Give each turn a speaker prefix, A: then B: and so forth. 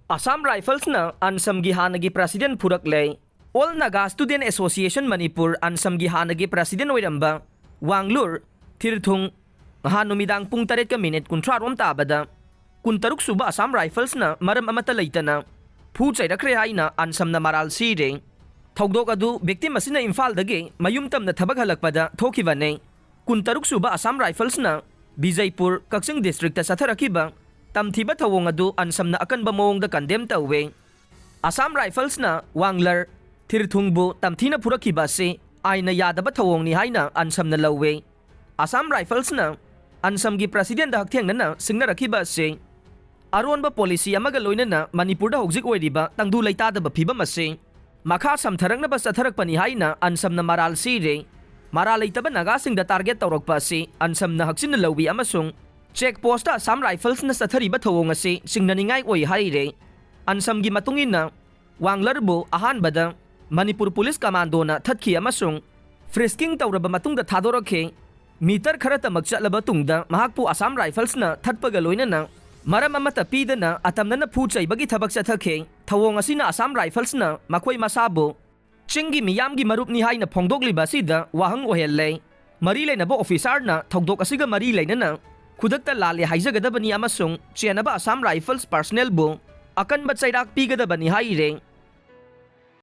A: Assam Rifles na ANSAM gi Hannagi President Furakle. All Naga Student Association Manipur ANSAM gi Hannagi President oiramba Wanglur Tirthung Hanumidang pung 8 ka minute kuntra rom tabada. Kuntaruk suba Assam Rifles na maram amata leitana. Pu chairakre haina ANSAM na maral sire. Thogdok adu victim asina Imphal dagi mayumtam na thabak halakpada thokibane. Kuntaruk suba Assam Rifles na Bijaypur Kaksing District ta satharakiba tamthiba thawong adu ANSAM na akanba mawongda condemn tawwe. Assam Rifles na Wanglar Tirthungbu tamthina purakiba se aina yadaba thawong ni haina ANSAM na lawwe. Assam Rifles na ANSAM gi President da haktheng na singnarakiba se aronba policy amaga loinana Manipur da hogjik oiriba tangdu leitadaba phibam ase makha samtharangna ba satharakpani haina ANSAM na maral sire. Maral leitaba naga sing da target tawrakpa se ANSAM na haksin na lawi amasung check post Assam Rifles na sathariba thawong ase singnaningai oi haire. ANSAM gi matungin na Wanglarbo ahanbada Manipur Police Commando na thatki amasung frisking tawraba matungda thadorakhe meter khara tamak chatlaba tungda mahakpu Assam Rifles na thatpaga loinana maram amata pidana atamna na phuchai bagi thabak chathakhe thawong asina Assam Rifles na makhoi masabo chingi miyam gi marup ni haina phongdokliba sida wahang ohelle mari leinaba officer na thogdok asiga mari leinana khudakta lale haijagadabani amasung chenaba Assam Rifles personnel bu akan ba chairak pigadabani haire.